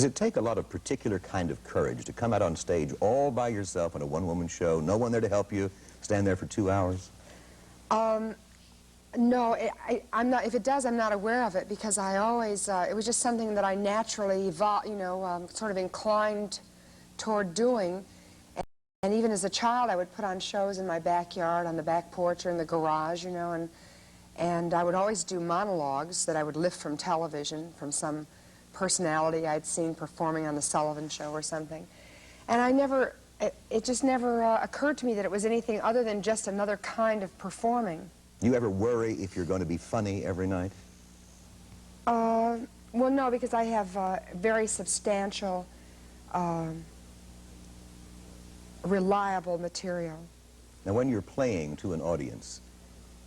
Does it take a lot of particular kind of courage to come out on stage all by yourself in a one-woman show, no one there to help you, stand there for 2 hours? No, I'm not. If it does, I'm not aware of it, because I always, it was just something that I naturally, sort of inclined toward doing. And even as a child, I would put on shows in my backyard, on the back porch, or in the garage, and I would always do monologues that I would lift from television, from some personality I'd seen performing on the Sullivan Show or something. And it just never occurred to me that it was anything other than just another kind of performing. Do you ever worry if you're going to be funny every night? Well, no, because I have very substantial, reliable material. Now, when you're playing to an audience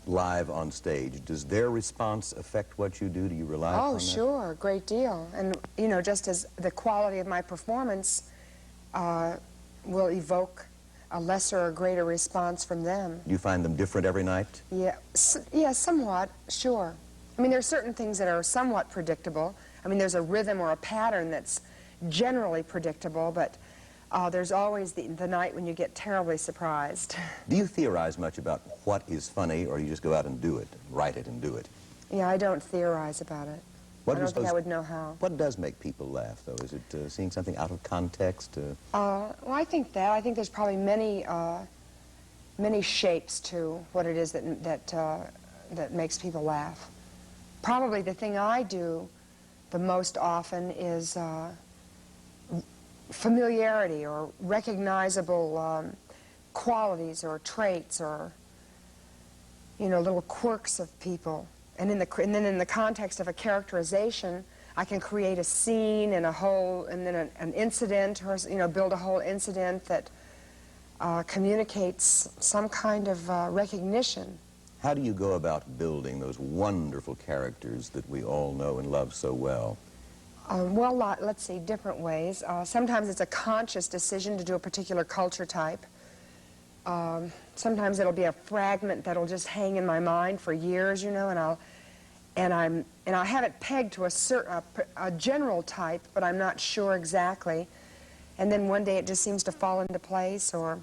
live on stage, does their response affect what you do? Do you rely upon that? Oh, sure, a great deal. And, just as the quality of my performance will evoke a lesser or greater response from them. Do you find them different every night? Yeah, yeah, somewhat, sure. I mean, there are certain things that are somewhat predictable. I mean, there's a rhythm or a pattern that's generally predictable, but there's always the night when you get terribly surprised. Do you theorize much about what is funny, or you just go out and do it, write it and do it? Yeah, I don't theorize about it. I don't think I would know how. What does make people laugh, though? Is it seeing something out of context? Well, I think there's probably many shapes to what it is that makes people laugh. Probably the thing I do the most often is familiarity or recognizable qualities or traits or, little quirks of people. And then in the context of a characterization, I can create a scene and then an incident, or build a whole incident that communicates some kind of recognition. How do you go about building those wonderful characters that we all know and love so well? Well, let's see, different ways. Sometimes it's a conscious decision to do a particular culture type. Sometimes it'll be a fragment that'll just hang in my mind for years, and I'll have it pegged to a general type, but I'm not sure exactly. And then one day it just seems to fall into place. Or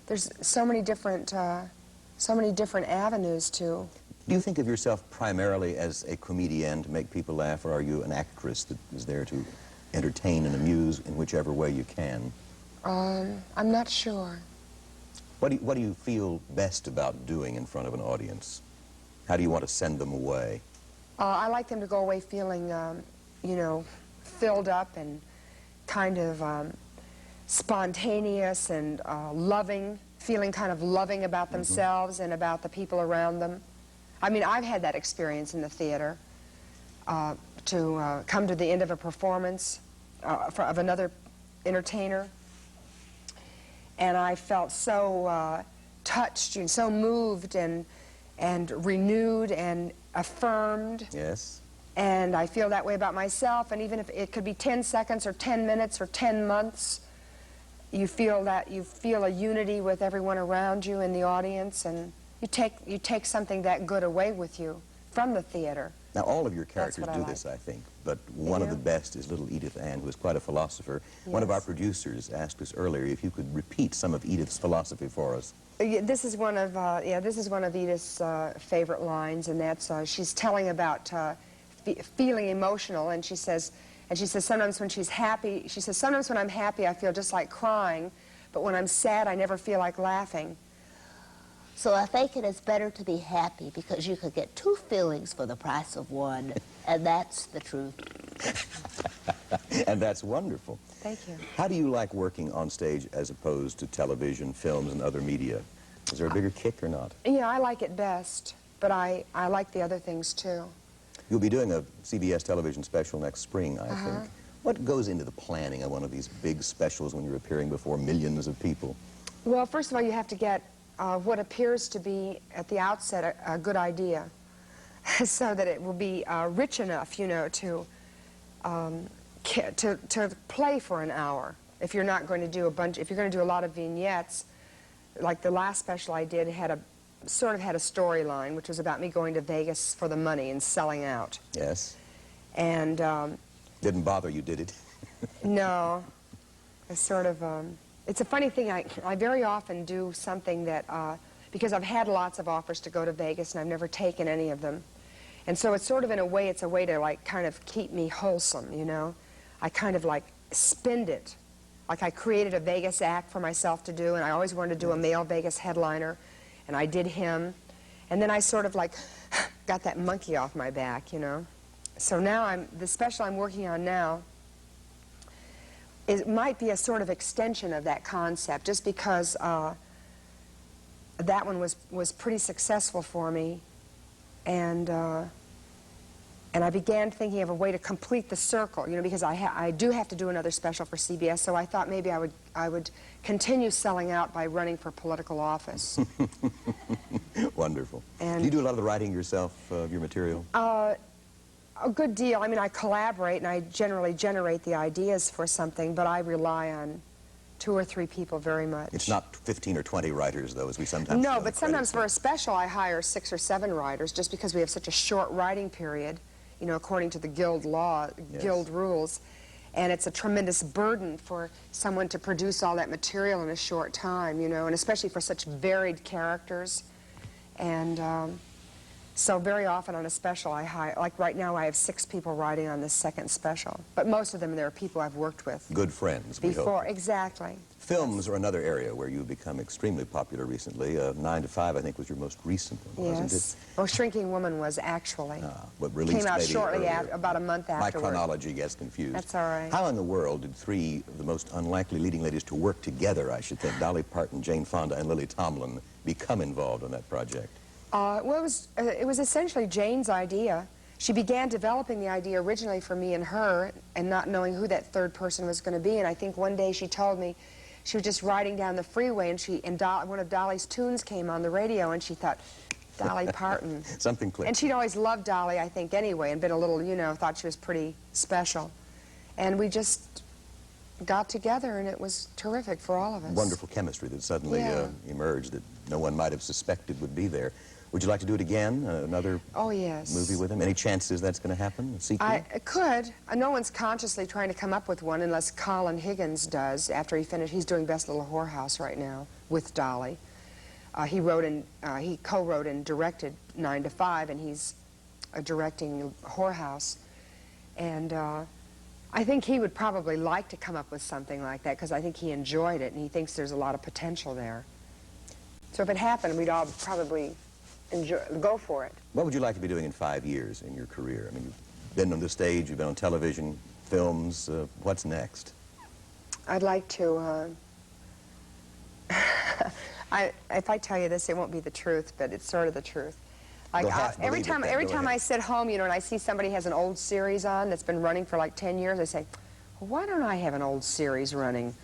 there's so many different avenues to. Do you think of yourself primarily as a comedian to make people laugh, or are you an actress that is there to entertain and amuse in whichever way you can? I'm not sure. What do you feel best about doing in front of an audience? How do you want to send them away? I like them to go away feeling, filled up and kind of spontaneous and loving, feeling kind of loving about themselves and about the people around them. I mean, I've had that experience in the theater, to come to the end of a performance of another entertainer, and I felt so touched and so moved and renewed and affirmed. Yes. And I feel that way about myself, and even if it could be 10 seconds or 10 minutes or 10 months, you feel a unity with everyone around you in the audience, and you take something that good away with you from the theater. Now, all of your characters do this, I think, but one of the best is little Edith Ann, who is quite a philosopher. Yes. One of our producers asked us earlier if you could repeat some of Edith's philosophy for us. This is one of Edith's favorite lines, and that's she's telling about feeling emotional, and she says sometimes when she's happy, she says, sometimes when I'm happy I feel just like crying, but when I'm sad I never feel like laughing. So I think it is better to be happy, because you could get two feelings for the price of one, and that's the truth. And that's wonderful. Thank you. How do you like working on stage as opposed to television, films, and other media? Is there a bigger kick or not? Yeah, I like it best, but I like the other things too. You'll be doing a CBS television special next spring, I think. What goes into the planning of one of these big specials when you're appearing before millions of people? Well, first of all, you have to get what appears to be, at the outset, a good idea, so that it will be rich enough, to play for an hour. If you're not going to do if you're going to do a lot of vignettes, like the last special I did sort of had a storyline, which was about me going to Vegas for the money and selling out. Yes. And didn't bother you, did it? No. It's sort of, it's a funny thing. I very often do something that, because I've had lots of offers to go to Vegas and I've never taken any of them. And so it's sort of, in a way, it's a way to, like, kind of keep me wholesome, you know? I kind of, like, spend it. Like, I created a Vegas act for myself to do, and I always wanted to do a male Vegas headliner, and I did him. And then I sort of, like, got that monkey off my back, you know? So now the special I'm working on now, it might be a sort of extension of that concept, just because that one was pretty successful for me, and I began thinking of a way to complete the circle, you know, because I do have to do another special for CBS, so I thought maybe I would continue selling out by running for political office. Wonderful. And do you do a lot of the writing yourself, of your material? A good deal. I mean, I collaborate and I generally generate the ideas for something, but I rely on 2 or 3 people very much. It's not 15 or 20 writers, though, as we sometimes No, but sometimes for a special I hire 6 or 7 writers just because we have such a short writing period, you know, according to the guild law, yes. guild rules. And it's a tremendous burden for someone to produce all that material in a short time, you know, and especially for such varied characters. And so very often on a special I hire, like right now I have 6 people writing on this second special. But most of them, there are people I've worked with. Good friends, we Before, hope. exactly. Films are another area where you've become extremely popular recently. 9 to 5, I think, was your most recent one, wasn't Yes. it? Oh, Shrinking Woman was actually. But released Came out maybe shortly earlier. after, about a month My afterward. chronology gets confused. That's all right. How in the world did 3 of the most unlikely leading ladies to work together, I should think, Dolly Parton, Jane Fonda, and Lily Tomlin, become involved in that project? Well, it was essentially Jane's idea. She began developing the idea originally for me and her, and not knowing who that third person was going to be. And I think one day she told me she was just riding down the freeway, and one of Dolly's tunes came on the radio, and she thought, Dolly Parton. Something clicked. And she'd always loved Dolly, I think, anyway, and been a little, you know, thought she was pretty special. And we just got together, and it was terrific for all of us. Wonderful chemistry that suddenly Yeah. emerged that no one might have suspected would be there. Would you like to do it again? Another Oh, yes. movie with him? Any chances that's going to happen? A sequel? I could. No one's consciously trying to come up with one unless Colin Higgins does after he finished. He's doing Best Little Whorehouse right now with Dolly. He co-wrote and directed 9 to 5, and he's directing Whorehouse. And I think he would probably like to come up with something like that because I think he enjoyed it and he thinks there's a lot of potential there. So if it happened, we'd all probably go for it. What would you like to be doing in 5 years in your career? I mean, you've been on the stage, you've been on television, films. What's next? I'd like to, if I tell you this, it won't be the truth, but it's sort of the truth. Like every time I sit home, you know, and I see somebody has an old series on that's been running for like 10 years, I say, well, why don't I have an old series running?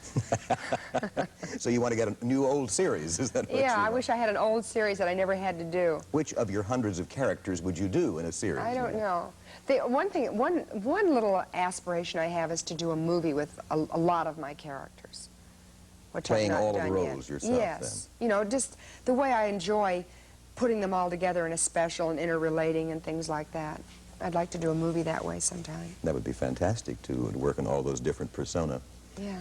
So you want to get a new old series, is that what you Yeah, I want? wish I had an old series that I never had to do. Which of your hundreds of characters would you do in a series? I don't know. One little aspiration I have is to do a movie with a lot of my characters. Which Playing I've not all of the done roles yet. yourself, Yes. You know, just the way I enjoy putting them all together in a special and interrelating and things like that. I'd like to do a movie that way sometime. That would be fantastic, to work on all those different persona. Yeah.